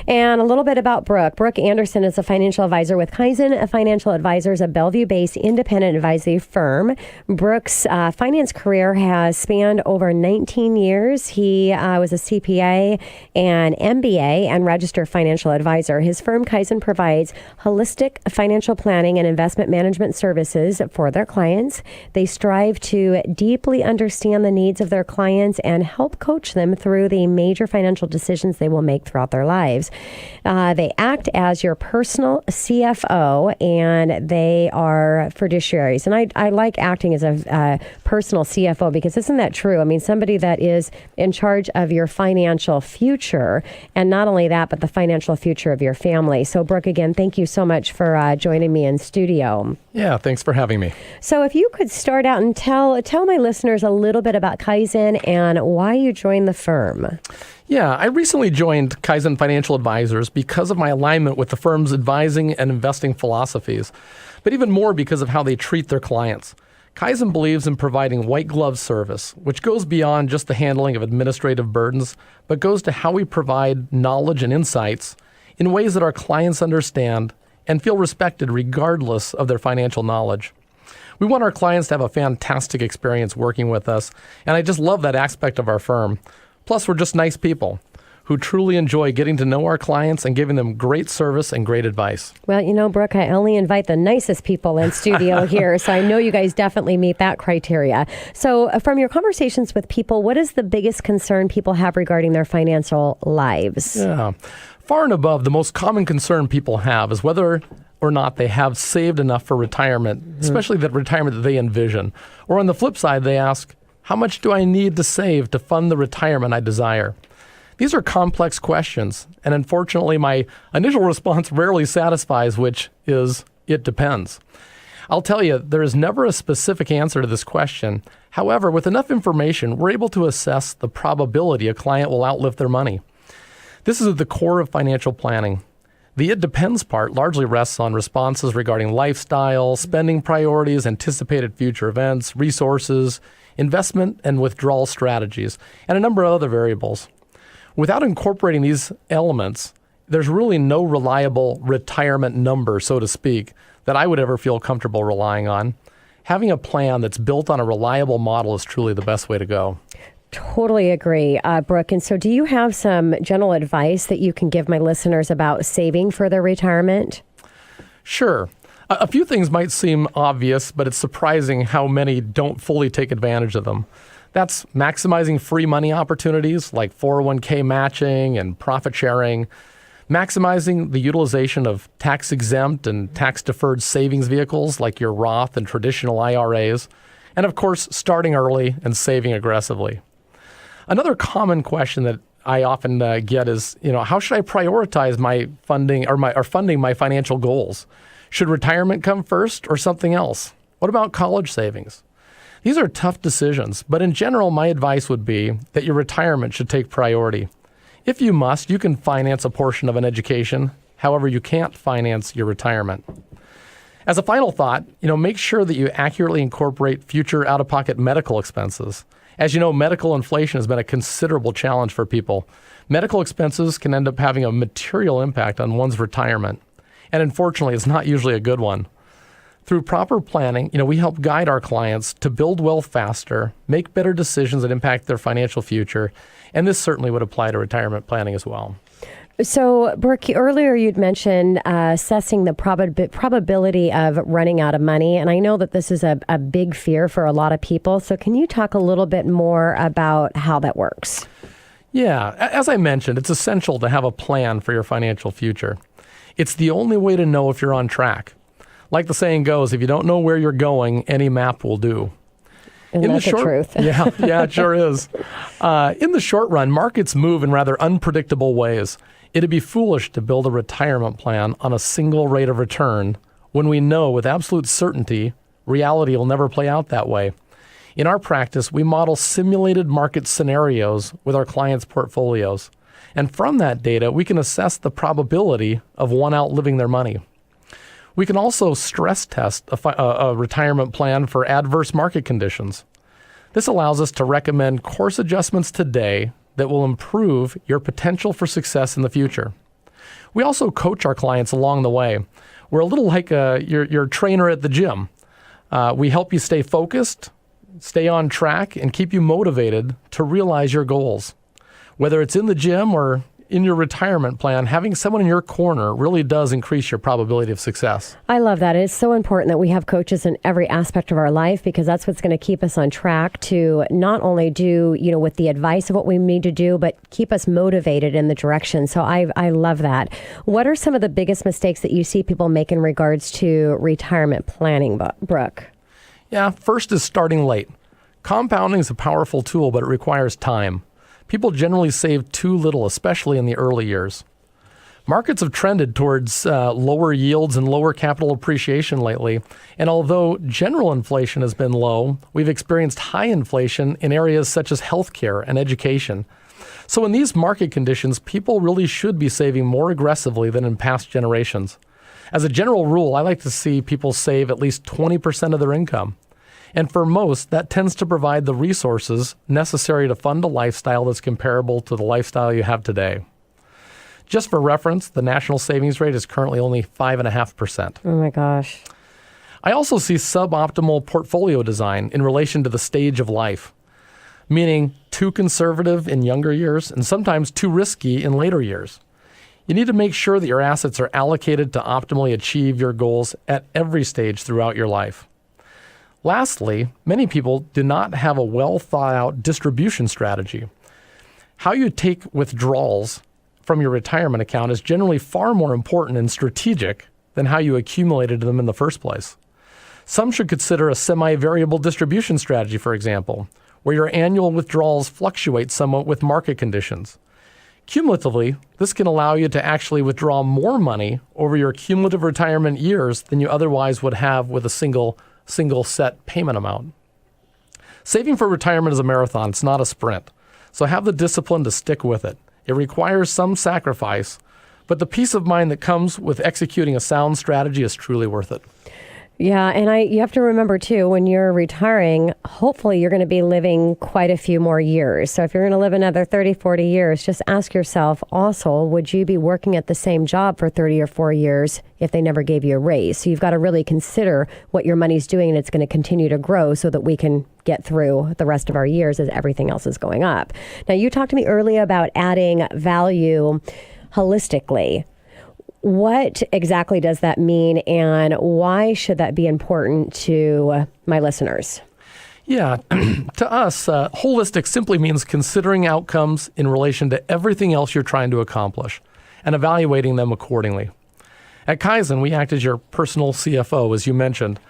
And a little bit about Brook. Brook Anderson is a financial advisor with Kaizen Financial Advisors, a Bellevue-based independent advisory firm. Brook's finance career has spanned over 19 years. He was a CPA and MBA and registered financial advisor. His firm, Kaizen, provides holistic financial planning and investment management services for their clients. They strive to deeply understand the needs of their clients and help coach them through the major financial decisions they will make throughout their lives. They act as your personal CFO, and they are fiduciaries. And I like acting as a personal CFO, because isn't that true? I mean, somebody that is in charge of your financial future, and not only that, but the financial future of your family. So, Brook, again, thank you so much for joining me in studio. Yeah, thanks for having me. So if you could start out and tell my listeners a little bit about Kaizen and why you joined the firm. Yeah, I recently joined Kaizen Financial Advisors because of my alignment with the firm's advising and investing philosophies, but even more because of how they treat their clients. Kaizen believes in providing white glove service, which goes beyond just the handling of administrative burdens, but goes to how we provide knowledge and insights in ways that our clients understand and feel respected regardless of their financial knowledge. We want our clients to have a fantastic experience working with us, and I just love that aspect of our firm. Plus, we're just nice people who truly enjoy getting to know our clients and giving them great service and great advice. Well, you know, Brook, I only invite the nicest people in studio here, so I know you guys definitely meet that criteria. So from your conversations with people, what is the biggest concern people have regarding their financial lives? Yeah. Far and above, the most common concern people have is whether or not they have saved enough for retirement, especially the retirement that they envision. Or on the flip side, they ask, how much do I need to save to fund the retirement I desire? These are complex questions, and unfortunately, my initial response rarely satisfies, which is, it depends. I'll tell you, there is never a specific answer to this question. However, with enough information, we're able to assess the probability a client will outlive their money. This is at the core of financial planning. The it depends part largely rests on responses regarding lifestyle, spending priorities, anticipated future events, resources, investment and withdrawal strategies, and a number of other variables. Without incorporating these elements, there's really no reliable retirement number, so to speak, that I would ever feel comfortable relying on. Having a plan that's built on a reliable model is truly the best way to go. Totally agree, Brook. And so do you have some general advice that you can give my listeners about saving for their retirement? Sure. A few things might seem obvious, but it's surprising how many don't fully take advantage of them. That's maximizing free money opportunities like 401k matching and profit sharing, maximizing the utilization of tax-exempt and tax-deferred savings vehicles like your Roth and traditional IRAs, and of course, starting early and saving aggressively. Another common question that I often get is, how should I prioritize my funding or funding my financial goals? Should retirement come first or something else? What about college savings? These are tough decisions, but in general, my advice would be that your retirement should take priority. If you must, you can finance a portion of an education. However, you can't finance your retirement. As a final thought, make sure that you accurately incorporate future out-of-pocket medical expenses. As you know, medical inflation has been a considerable challenge for people. Medical expenses can end up having a material impact on one's retirement. And unfortunately, it's not usually a good one. Through proper planning, we help guide our clients to build wealth faster, make better decisions that impact their financial future, and this certainly would apply to retirement planning as well. So, Brook, earlier you'd mentioned assessing the probability of running out of money, and I know that this is a big fear for a lot of people. So can you talk a little bit more about how that works? Yeah, as I mentioned, it's essential to have a plan for your financial future. It's the only way to know if you're on track. Like the saying goes, if you don't know where you're going, any map will do. And that's the truth. Yeah, it sure is. In the short run, markets move in rather unpredictable ways. It'd be foolish to build a retirement plan on a single rate of return when we know with absolute certainty reality will never play out that way. In our practice, we model simulated market scenarios with our clients' portfolios. And from that data, we can assess the probability of one outliving their money. We can also stress test a retirement plan for adverse market conditions. This allows us to recommend course adjustments today that will improve your potential for success in the future. We also coach our clients along the way. We're a little like your trainer at the gym. We help you stay focused, stay on track, and keep you motivated to realize your goals. Whether it's in the gym or in your retirement plan, having someone in your corner really does increase your probability of success. I love that. It's so important that we have coaches in every aspect of our life because that's what's going to keep us on track to not only do, with the advice of what we need to do, but keep us motivated in the direction. So I love that. What are some of the biggest mistakes that you see people make in regards to retirement planning, Brook? Yeah, first is starting late. Compounding is a powerful tool, but it requires time. People generally save too little, especially in the early years. Markets have trended towards lower yields and lower capital appreciation lately. And although general inflation has been low, we've experienced high inflation in areas such as healthcare and education. So in these market conditions, people really should be saving more aggressively than in past generations. As a general rule, I like to see people save at least 20% of their income. And for most, that tends to provide the resources necessary to fund a lifestyle that's comparable to the lifestyle you have today. Just for reference, the national savings rate is currently only 5.5%. Oh my gosh. I also see suboptimal portfolio design in relation to the stage of life, meaning too conservative in younger years and sometimes too risky in later years. You need to make sure that your assets are allocated to optimally achieve your goals at every stage throughout your life. Lastly, many people do not have a well-thought-out distribution strategy. How you take withdrawals from your retirement account is generally far more important and strategic than how you accumulated them in the first place. Some should consider a semi-variable distribution strategy, for example, where your annual withdrawals fluctuate somewhat with market conditions. Cumulatively, this can allow you to actually withdraw more money over your cumulative retirement years than you otherwise would have with a single set payment amount. Saving for retirement is a marathon, it's not a sprint. So have the discipline to stick with it. It requires some sacrifice, but the peace of mind that comes with executing a sound strategy is truly worth it. Yeah, and you have to remember, too, when you're retiring, hopefully you're going to be living quite a few more years. So if you're going to live another 30, 40 years, just ask yourself also, would you be working at the same job for 30 or 40 years if they never gave you a raise? So you've got to really consider what your money's doing, and it's going to continue to grow so that we can get through the rest of our years as everything else is going up. Now, you talked to me earlier about adding value holistically. What exactly does that mean, and why should that be important to my listeners? Yeah, to us, holistic simply means considering outcomes in relation to everything else you're trying to accomplish and evaluating them accordingly. At Kaizen, we act as your personal CFO, as you mentioned.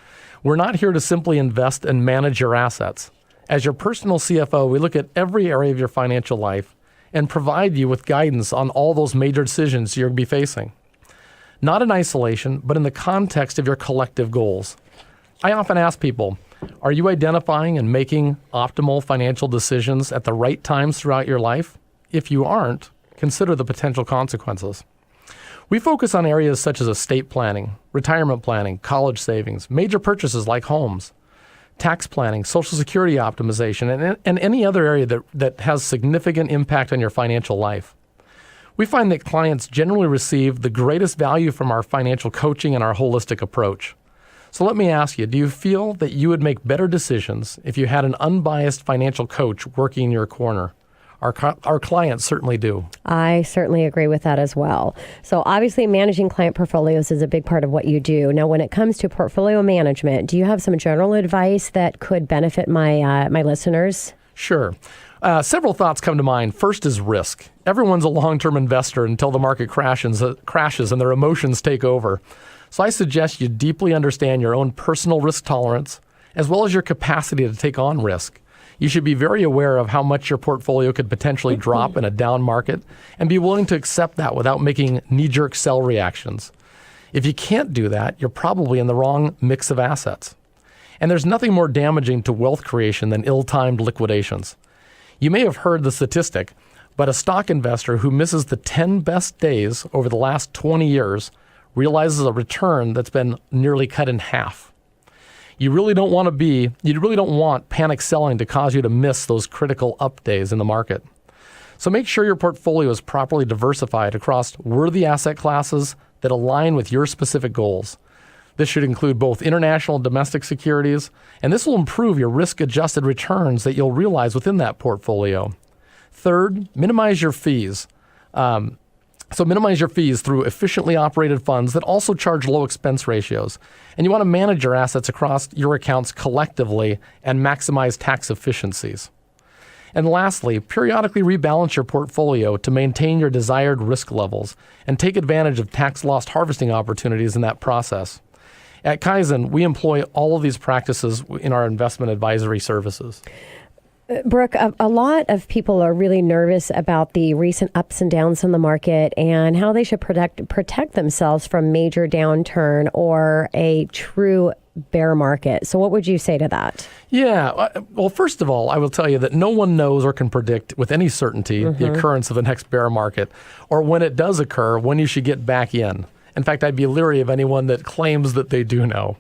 We're not here to simply invest and manage your assets. As your personal CFO, we look at every area of your financial life and provide you with guidance on all those major decisions you'll be facing. Not in isolation, but in the context of your collective goals. I often ask people, are you identifying and making optimal financial decisions at the right times throughout your life? If you aren't, consider the potential consequences. We focus on areas such as estate planning, retirement planning, college savings, major purchases like homes, tax planning, Social Security optimization, and any other area that has significant impact on your financial life. We find that clients generally receive the greatest value from our financial coaching and our holistic approach. So let me ask you, do you feel that you would make better decisions if you had an unbiased financial coach working in your corner? Our clients certainly do. I certainly agree with that as well. So obviously managing client portfolios is a big part of what you do. Now, when it comes to portfolio management, do you have some general advice that could benefit my listeners? Sure. Several thoughts come to mind. First is risk. Everyone's a long-term investor until the market crashes and their emotions take over. So I suggest you deeply understand your own personal risk tolerance as well as your capacity to take on risk. You should be very aware of how much your portfolio could potentially drop in a down market and be willing to accept that without making knee-jerk sell reactions. If you can't do that, you're probably in the wrong mix of assets. And there's nothing more damaging to wealth creation than ill-timed liquidations. You may have heard the statistic, but a stock investor who misses the 10 best days over the last 20 years realizes a return that's been nearly cut in half. You really don't want panic selling to cause you to miss those critical up days in the market. So make sure your portfolio is properly diversified across worthy asset classes that align with your specific goals. This should include both international and domestic securities, and this will improve your risk-adjusted returns that you'll realize within that portfolio. Third, minimize your fees. So minimize your fees through efficiently operated funds that also charge low expense ratios. And you want to manage your assets across your accounts collectively and maximize tax efficiencies. And lastly, periodically rebalance your portfolio to maintain your desired risk levels and take advantage of tax loss harvesting opportunities in that process. At Kaizen, we employ all of these practices in our investment advisory services. Brooke, a lot of people are really nervous about the recent ups and downs in the market and how they should protect themselves from major downturn or a true bear market. So what would you say to that? Yeah. Well, first of all, I will tell you that no one knows or can predict with any certainty the occurrence of the next bear market or when it does occur, when you should get back in. In fact, I'd be leery of anyone that claims that they do know.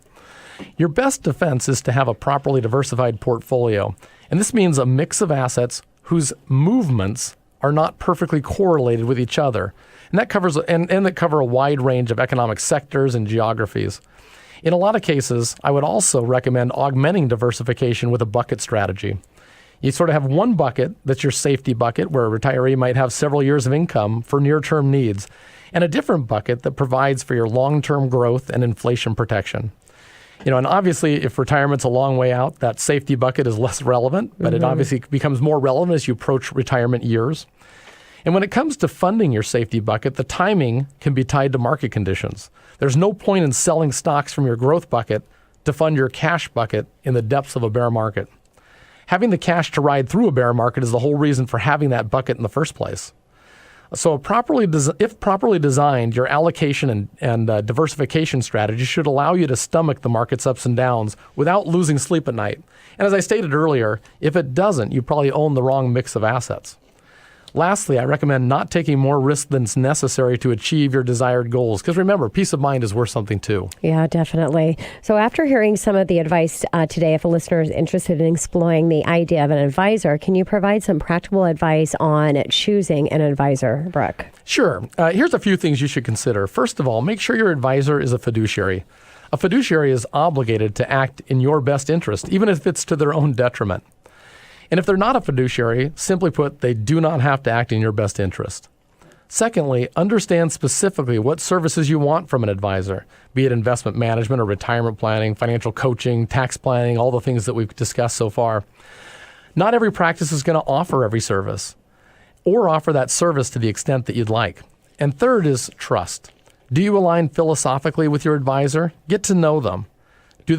Your best defense is to have a properly diversified portfolio. And this means a mix of assets whose movements are not perfectly correlated with each other. And that covers that cover a wide range of economic sectors and geographies. In a lot of cases, I would also recommend augmenting diversification with a bucket strategy. You sort of have one bucket that's your safety bucket, where a retiree might have several years of income for near-term needs, and a different bucket that provides for your long-term growth and inflation protection. And obviously, if retirement's a long way out, that safety bucket is less relevant, but it obviously becomes more relevant as you approach retirement years. And when it comes to funding your safety bucket, the timing can be tied to market conditions. There's no point in selling stocks from your growth bucket to fund your cash bucket in the depths of a bear market. Having the cash to ride through a bear market is the whole reason for having that bucket in the first place. So if properly designed, your allocation and diversification strategy should allow you to stomach the market's ups and downs without losing sleep at night. And as I stated earlier, if it doesn't, you probably own the wrong mix of assets. Lastly, I recommend not taking more risk than is necessary to achieve your desired goals. Because remember, peace of mind is worth something too. Yeah, definitely. So after hearing some of the advice today, if a listener is interested in exploring the idea of an advisor, can you provide some practical advice on choosing an advisor, Brooke? Sure. Here's a few things you should consider. First of all, make sure your advisor is a fiduciary. A fiduciary is obligated to act in your best interest, even if it's to their own detriment. And if they're not a fiduciary, simply put, they do not have to act in your best interest. Secondly, understand specifically what services you want from an advisor, be it investment management or retirement planning, financial coaching, tax planning, all the things that we've discussed so far. Not every practice is going to offer every service or offer that service to the extent that you'd like. And third is trust. Do you align philosophically with your advisor? Get to know them. Do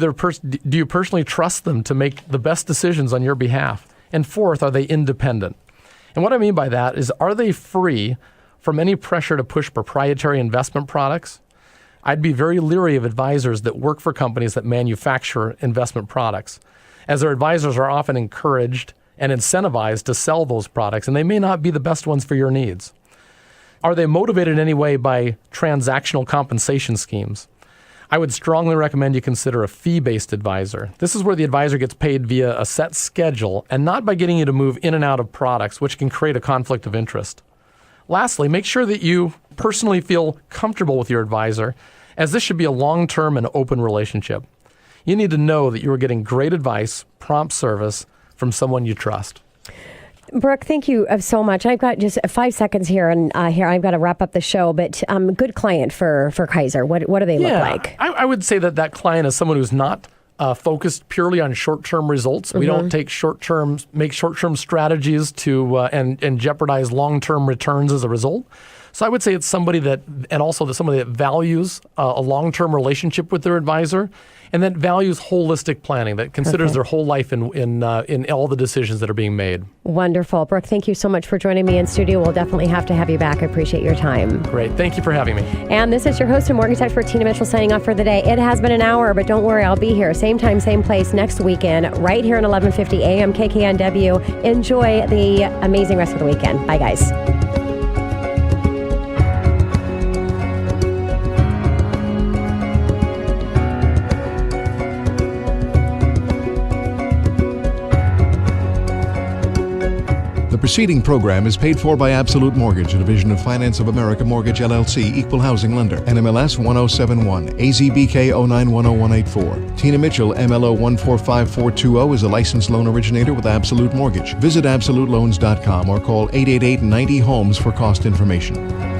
you personally trust them to make the best decisions on your behalf? And fourth, are they independent? And what I mean by that is, are they free from any pressure to push proprietary investment products? I'd be very leery of advisors that work for companies that manufacture investment products, as their advisors are often encouraged and incentivized to sell those products, and they may not be the best ones for your needs. Are they motivated in any way by transactional compensation schemes? I would strongly recommend you consider a fee-based advisor. This is where the advisor gets paid via a set schedule and not by getting you to move in and out of products, which can create a conflict of interest. Lastly, make sure that you personally feel comfortable with your advisor, as this should be a long-term and open relationship. You need to know that you are getting great advice, prompt service from someone you trust. Brooke, thank you so much. I've got just 5 seconds here, and here I've got to wrap up the show. But good client for Kaiser. What do they look like? I would say that client is someone who's not focused purely on short-term results. We don't make short-term strategies to and jeopardize long-term returns as a result. So I would say it's somebody that values a long-term relationship with their advisor, and that values holistic planning, that considers their whole life in all the decisions that are being made. Wonderful. Brooke, thank you so much for joining me in studio. We'll definitely have to have you back. I appreciate your time. Great. Thank you for having me. And this is your host and mortgage expert, Tina Mitchell, signing off for the day. It has been an hour, but don't worry, I'll be here. Same time, same place next weekend, right here at 1150 AM KKNW. Enjoy the amazing rest of the weekend. Bye, guys. The preceding program is paid for by Absolute Mortgage, a division of Finance of America Mortgage LLC, Equal Housing Lender, NMLS 1071, AZBK 0910184. Tina Mitchell, MLO 145420, is a licensed loan originator with Absolute Mortgage. Visit AbsoluteLoans.com or call 888-90-HOMES for cost information.